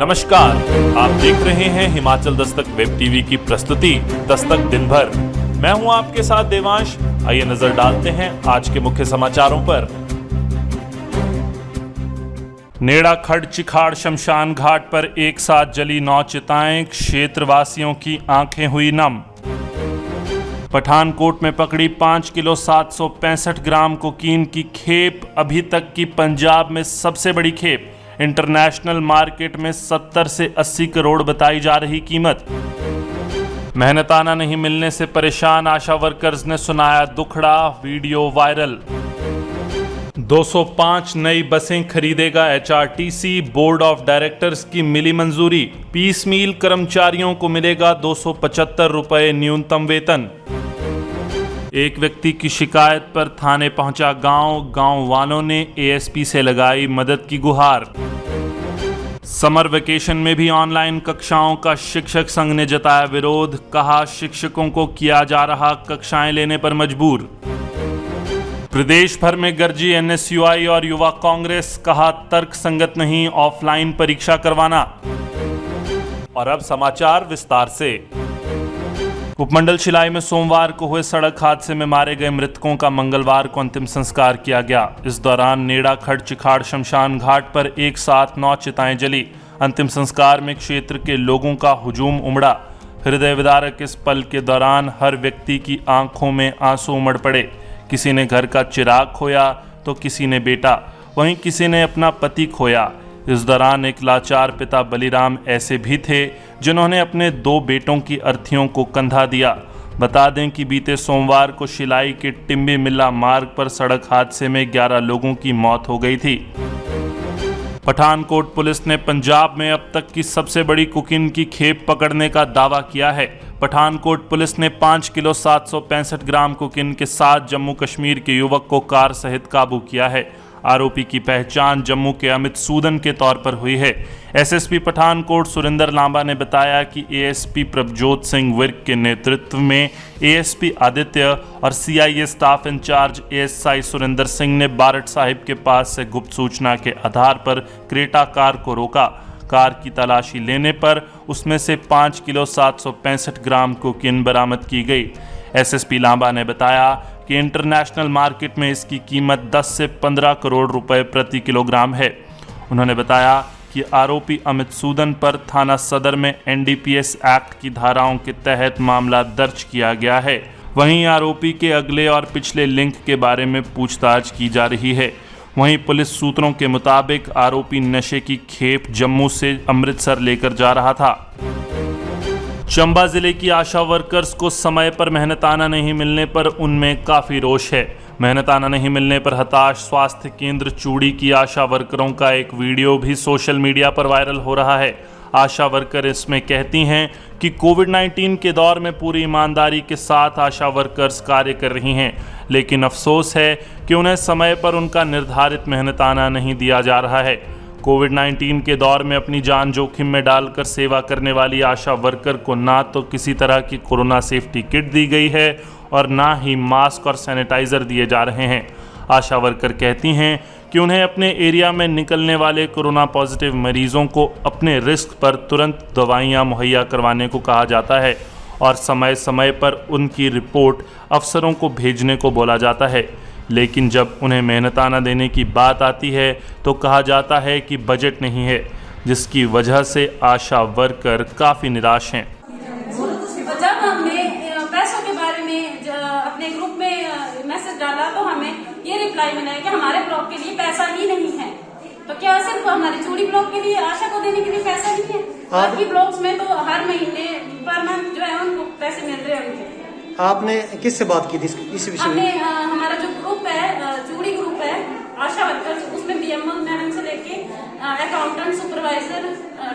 नमस्कार, आप देख रहे हैं हिमाचल दस्तक वेब टीवी की प्रस्तुति दस्तक दिन भर। मैं हूं आपके साथ देवांश। आइए नजर डालते हैं आज के मुख्य समाचारों पर। नेड़ा खड़ चिखाड़ शमशान घाट पर एक साथ जली 9 चिताएं, क्षेत्रवासियों की आंखें हुई नम। पठानकोट में पकड़ी 5 किलो 765 ग्राम कोकीन की खेप, अभी तक की पंजाब में सबसे बड़ी खेप। इंटरनेशनल मार्केट में 70 से 80 करोड़ बताई जा रही कीमत। मेहनताना नहीं मिलने से परेशान आशा वर्कर्स ने सुनाया दुखड़ा, वीडियो वायरल। 205 नई बसें खरीदेगा एचआरटीसी, बोर्ड ऑफ डायरेक्टर्स की मिली मंजूरी। पीस मील कर्मचारियों को मिलेगा 275 रुपए न्यूनतम वेतन। एक व्यक्ति की शिकायत पर थाने पहुंचा गांव वालों ने एएसपी से लगाई मदद की गुहार। समर वेकेशन में भी ऑनलाइन कक्षाओं का शिक्षक संघ ने जताया विरोध, कहा शिक्षकों को किया जा रहा कक्षाएं लेने पर मजबूर। प्रदेश भर में गरजी एनएसयूआई और युवा कांग्रेस, कहा तर्क संगत नहीं ऑफलाइन परीक्षा करवाना। और अब समाचार विस्तार से। उपमंडल शिलाई में सोमवार को हुए सड़क हादसे में मारे गए मृतकों का मंगलवार को अंतिम संस्कार किया गया। इस दौरान नेड़ा खड़ चिखाड़ शमशान घाट पर एक साथ 9 चिताएं जली। अंतिम संस्कार में क्षेत्र के लोगों का हुजूम उमड़ा। हृदय विदारक इस पल के दौरान हर व्यक्ति की आंखों में आंसू उमड़ पड़े। किसी ने घर का चिराग खोया तो किसी ने बेटा, वहीं किसी ने अपना पति खोया। इस दौरान एक लाचार पिता बलिराम ऐसे भी थे जिन्होंने अपने 2 बेटों की अर्थियों को कंधा दिया। बता दें कि बीते सोमवार को शिलाई के टिम्बी मिल्ला मार्ग पर सड़क हादसे में 11 लोगों की मौत हो गई थी। पठानकोट पुलिस ने पंजाब में अब तक की सबसे बड़ी कोकीन की खेप पकड़ने का दावा किया है। पठानकोट पुलिस ने 5 किलो 765 ग्राम कोकीन के साथ जम्मू कश्मीर के युवक को कार सहित काबू किया है। आरोपी की पहचान जम्मू के अमित सूदन के तौर पर हुई है। एसएसपी पठानकोट सुरेंद्र लांबा ने बताया कि एएसपी प्रभजोत सिंह विर्क के नेतृत्व में एएसपी आदित्य और CIA staff incharge ASI Surendra Singh ने बारठ साहिब के पास से गुप्त सूचना के आधार पर क्रेटा कार को रोका। कार की तलाशी लेने पर उसमें से 5 किलो 765 ग्राम कोकीन बरामद की गई। एसएसपी लांबा ने बताया कि इंटरनेशनल मार्केट में इसकी कीमत 10 से 15 करोड़ रुपए प्रति किलोग्राम है। उन्होंने बताया कि आरोपी अमित सूदन पर थाना सदर में एनडीपीएस एक्ट की धाराओं के तहत मामला दर्ज किया गया है। वहीं आरोपी के अगले और पिछले लिंक के बारे में पूछताछ की जा रही है। वहीं पुलिस सूत्रों के मुताबिक आरोपी नशे की खेप जम्मू से अमृतसर लेकर जा रहा था। चंबा जिले की आशा वर्कर्स को समय पर मेहनताना नहीं मिलने पर उनमें काफ़ी रोष है। मेहनताना नहीं मिलने पर हताश स्वास्थ्य केंद्र चूड़ी की आशा वर्करों का एक वीडियो भी सोशल मीडिया पर वायरल हो रहा है। आशा वर्कर इसमें कहती हैं कि कोविड-19 के दौर में पूरी ईमानदारी के साथ आशा वर्कर्स कार्य कर रही हैं, लेकिन अफसोस है कि उन्हें समय पर उनका निर्धारित मेहनताना नहीं दिया जा रहा है। कोविड-19 के दौर में अपनी जान जोखिम में डालकर सेवा करने वाली आशा वर्कर को ना तो किसी तरह की कोरोना सेफ्टी किट दी गई है और ना ही मास्क और सैनिटाइज़र दिए जा रहे हैं। आशा वर्कर कहती हैं कि उन्हें अपने एरिया में निकलने वाले कोरोना पॉजिटिव मरीजों को अपने रिस्क पर तुरंत दवाइयां मुहैया करवाने को कहा जाता है और समय समय पर उनकी रिपोर्ट अफसरों को भेजने को बोला जाता है, लेकिन जब उन्हें मेहनताना देने की बात आती है तो कहा जाता है कि बजट नहीं है, जिसकी वजह से आशा वर्कर काफ़ी निराश हैं। जब हमने पैसों के बारे में अपने ग्रुप में मैसेज डाला तो हमें ये रिप्लाई मिला है कि हमारे ब्लॉक के लिए पैसा ही नहीं है। तो क्या सिर्फ हमारे चूड़ी ब्लॉक के लिए आशा को देने के लिए पैसा नहीं है? बाकी ब्लॉक्स में तो हर महीने पर मंथ जो है उनको पैसे मिल रहे हैं। आपने किससे बात की थी इस विषय में? हमारा जो ग्रुप है, चूड़ी ग्रुप है आशा वर्कर्स, उसमें बीएमओ मैडम से लेके accountant, supervisor,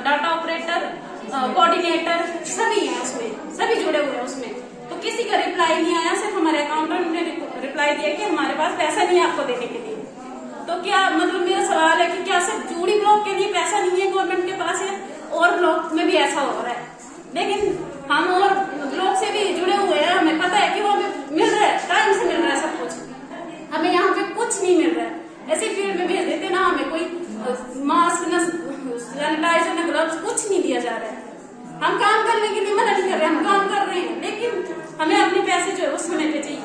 data operator, coordinator सभी हैं उसमें, सभी जुड़े हुए हैं उसमें। तो किसी का रिप्लाई नहीं आया, सिर्फ हमारे अकाउंटेंट ने रिप्लाई दिया कि हमारे पास पैसा नहीं है आपको देने के लिए। तो क्या मतलब मेरा सवाल है कि क्या सिर्फ चूड़ी ब्लॉक के लिए पैसा नहीं है गवर्नमेंट के पास है, और ब्लॉक में भी ऐसा हो रहा है? लेकिन हम और ब्लॉक से भी जुड़े हुए हैं, हमें पता है कि वो हमें मिल रहा है, टाइम से मिल रहा है सब कुछ। हमें यहाँ पे कुछ नहीं मिल रहा है। ऐसी फील्ड में भेज देते ना, हमें कोई मास्क न सैनिटाइजर न ग्लव्स कुछ नहीं दिया जा रहा है। हम काम करने के लिए मना नहीं कर रहे, हम काम कर रहे हैं, लेकिन हमें अपने पैसे जो है वो समय पे चाहिए।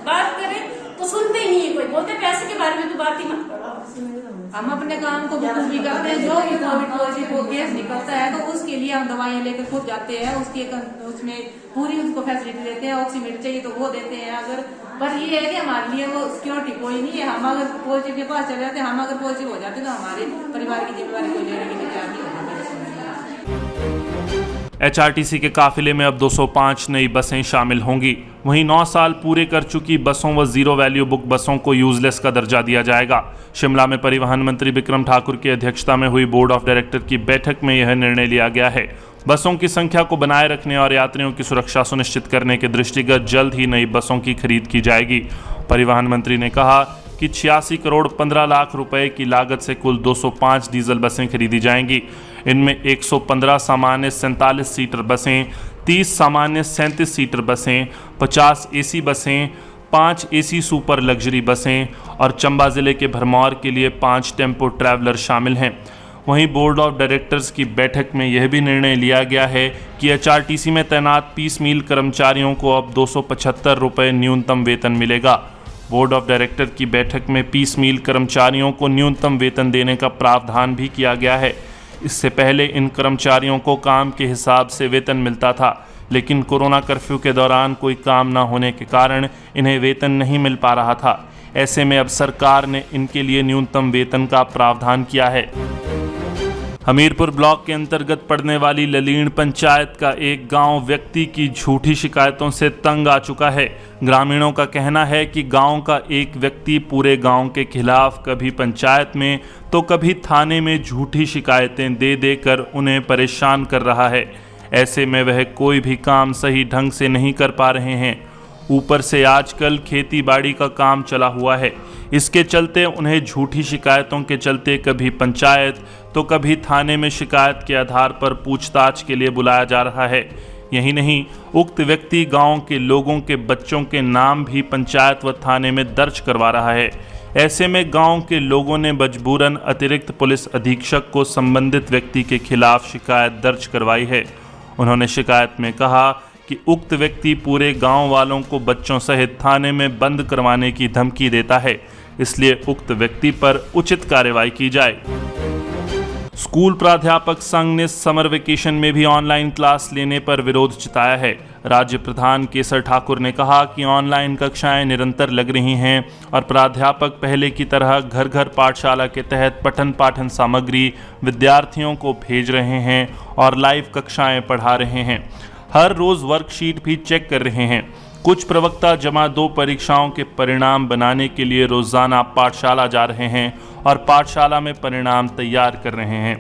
बात करें तो सुनते ही नहीं है कोई, बोलते पैसे के बारे में तो बात ही मत करो। हम अपने काम को बिल्कुल भी करते हैं। जो भी कोविड पॉजिटिव केस निकलता है तो उसके लिए हम दवाइयाँ लेकर खुद जाते हैं, उसमें पूरी उसको फैसिलिटी देते हैं। ऑक्सीमीटर चाहिए तो वो देते हैं। अगर पर ये है कि हमारे लिए वो सिक्योरिटी कोई नहीं है। हम अगर पॉजिटिव के पास चले जाते हैं, हम अगर पॉजिटिव हो जाते तो हमारे परिवार की जिम्मेवारी कोई लेने के लिए तैयार नहीं होता। एचआरटीसी के काफिले में अब 205 नई बसें शामिल होंगी। वहीं 9 साल पूरे कर चुकी बसों व जीरो वैल्यू बुक बसों को यूजलेस का दर्जा दिया जाएगा। शिमला में परिवहन मंत्री बिक्रम ठाकुर की अध्यक्षता में हुई बोर्ड ऑफ डायरेक्टर की बैठक में यह निर्णय लिया गया है। बसों की संख्या को बनाए रखने और यात्रियों की सुरक्षा सुनिश्चित करने के दृष्टिगत जल्द ही नई बसों की खरीद की जाएगी। परिवहन मंत्री ने कहा कि 86 करोड़ 15 लाख रुपए की लागत से कुल 205 डीजल बसें खरीदी जाएंगी। इनमें 115 सामान्य 47 सीटर बसें, 30 सामान्य 37 सीटर बसें, 50 एसी बसें, 5 एसी सुपर लग्जरी बसें और चंबा जिले के भरमौर के लिए 5 टेम्पो ट्रैवलर शामिल हैं। वहीं बोर्ड ऑफ डायरेक्टर्स की बैठक में यह भी निर्णय लिया गया है कि एचआरटीसी में तैनात 30 मील कर्मचारियों को अब 275 रुपये न्यूनतम वेतन मिलेगा। बोर्ड ऑफ डायरेक्टर की बैठक में 30 मील कर्मचारियों को न्यूनतम वेतन देने का प्रावधान भी किया गया है। इससे पहले इन कर्मचारियों को काम के हिसाब से वेतन मिलता था, लेकिन कोरोना कर्फ्यू के दौरान कोई काम न होने के कारण इन्हें वेतन नहीं मिल पा रहा था। ऐसे में अब सरकार ने इनके लिए न्यूनतम वेतन का प्रावधान किया है। हमीरपुर ब्लॉक के अंतर्गत पड़ने वाली ललीण पंचायत का एक गांव व्यक्ति की झूठी शिकायतों से तंग आ चुका है। ग्रामीणों का कहना है कि गांव का एक व्यक्ति पूरे गांव के खिलाफ कभी पंचायत में तो कभी थाने में झूठी शिकायतें दे देकर उन्हें परेशान कर रहा है। ऐसे में वह कोई भी काम सही ढंग से नहीं कर पा रहे हैं। ऊपर से आजकल खेती बाड़ी का काम चला हुआ है। इसके चलते उन्हें झूठी शिकायतों के चलते कभी पंचायत तो कभी थाने में शिकायत के आधार पर पूछताछ के लिए बुलाया जा रहा है। यही नहीं, उक्त व्यक्ति गांव के लोगों के बच्चों के नाम भी पंचायत व थाने में दर्ज करवा रहा है। ऐसे में गांव के लोगों ने मजबूरन अतिरिक्त पुलिस अधीक्षक को संबंधित व्यक्ति के खिलाफ शिकायत दर्ज करवाई है। उन्होंने शिकायत में कहा कि उक्त व्यक्ति पूरे गांव वालों को बच्चों सहित थाने में बंद करवाने की धमकी देता है, इसलिए उक्त व्यक्ति पर उचित कार्रवाई की जाए। स्कूल प्राध्यापक संघ ने समर वेकेशन में भी ऑनलाइन क्लास लेने पर विरोध जताया है। राज्य प्रधान केसर ठाकुर ने कहा कि ऑनलाइन कक्षाएं निरंतर लग रही हैं और प्राध्यापक पहले की तरह घर घर पाठशाला के तहत पठन पाठन सामग्री विद्यार्थियों को भेज रहे हैं और लाइव कक्षाएं पढ़ा रहे हैं। हर रोज वर्कशीट भी चेक कर रहे हैं। कुछ प्रवक्ता जमा 2 परीक्षाओं के परिणाम बनाने के लिए रोजाना पाठशाला जा रहे हैं और पाठशाला में परिणाम तैयार कर रहे हैं।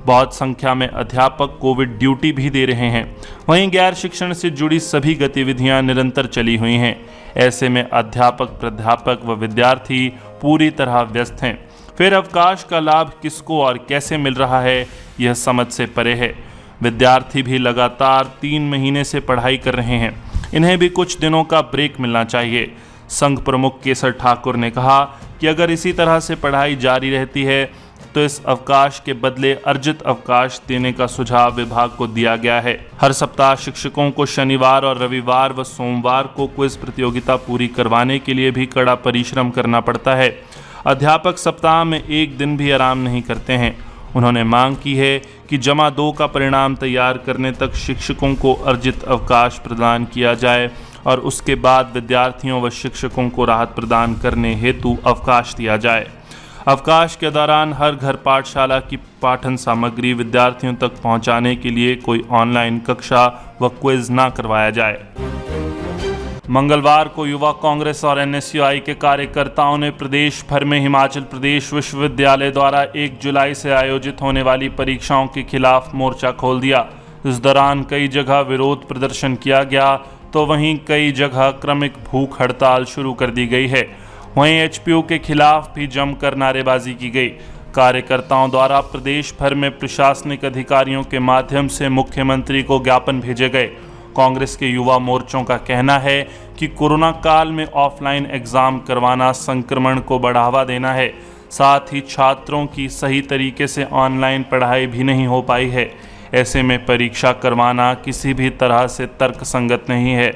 बहुत संख्या में अध्यापक कोविड ड्यूटी भी दे रहे हैं। वहीं गैर शिक्षण से जुड़ी सभी गतिविधियां निरंतर चली हुई हैं। ऐसे में अध्यापक, प्राध्यापक व विद्यार्थी पूरी तरह व्यस्त हैं। फिर अवकाश का लाभ किसको और कैसे मिल रहा है, यह समझ से परे है। विद्यार्थी भी लगातार 3 महीने से पढ़ाई कर रहे हैं। इन्हें भी कुछ दिनों का ब्रेक मिलना चाहिए। संघ प्रमुख केसर ठाकुर ने कहा कि अगर इसी तरह से पढ़ाई जारी रहती है तो इस अवकाश के बदले अर्जित अवकाश देने का सुझाव विभाग को दिया गया है। हर सप्ताह शिक्षकों को शनिवार और रविवार व सोमवार को क्विज प्रतियोगिता पूरी करवाने के लिए भी कड़ा परिश्रम करना पड़ता है। अध्यापक सप्ताह में 1 दिन भी आराम नहीं करते हैं। उन्होंने मांग की है कि जमा 2 का परिणाम तैयार करने तक शिक्षकों को अर्जित अवकाश प्रदान किया जाए और उसके बाद विद्यार्थियों व शिक्षकों को राहत प्रदान करने हेतु अवकाश दिया जाए। अवकाश के दौरान हर घर पाठशाला की पाठन सामग्री विद्यार्थियों तक पहुंचाने के लिए कोई ऑनलाइन कक्षा व क्विज न करवाया जाए। मंगलवार को युवा कांग्रेस और एनएसयूआई के कार्यकर्ताओं ने प्रदेश भर में हिमाचल प्रदेश विश्वविद्यालय द्वारा 1 जुलाई से आयोजित होने वाली परीक्षाओं के खिलाफ मोर्चा खोल दिया। इस दौरान कई जगह विरोध प्रदर्शन किया गया तो वहीं कई जगह क्रमिक भूख हड़ताल शुरू कर दी गई है। वहीं एचपीयू के खिलाफ भी जमकर नारेबाजी की गई। कार्यकर्ताओं द्वारा प्रदेश भर में प्रशासनिक अधिकारियों के माध्यम से मुख्यमंत्री को ज्ञापन भेजे गए। कांग्रेस के युवा मोर्चों का कहना है कि कोरोना काल में ऑफलाइन एग्जाम करवाना संक्रमण को बढ़ावा देना है। साथ ही छात्रों की सही तरीके से ऑनलाइन पढ़ाई भी नहीं हो पाई है। ऐसे में परीक्षा करवाना किसी भी तरह से तर्कसंगत नहीं है।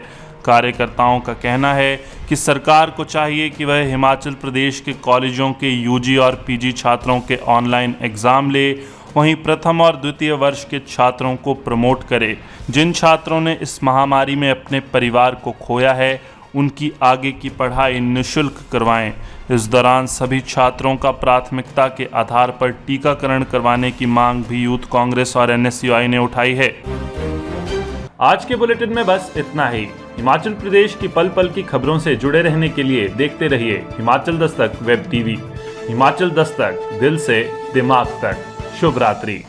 कार्यकर्ताओं का कहना है कि सरकार को चाहिए कि वह हिमाचल प्रदेश के कॉलेजों के यूजी और पीजी छात्रों के ऑनलाइन एग्ज़ाम ले, वहीं प्रथम और द्वितीय वर्ष के छात्रों को प्रमोट करे। जिन छात्रों ने इस महामारी में अपने परिवार को खोया है, उनकी आगे की पढ़ाई निःशुल्क करवाएं। इस दौरान सभी छात्रों का प्राथमिकता के आधार पर टीकाकरण करवाने की मांग भी यूथ कांग्रेस और NSUI ने उठाई है। आज के बुलेटिन में बस इतना ही। हिमाचल प्रदेश की पल पल की खबरों से जुड़े रहने के लिए देखते रहिए हिमाचल दस्तक वेब टीवी। हिमाचल दस्तक, दिल से दिमाग तक। शुभ रात्रि।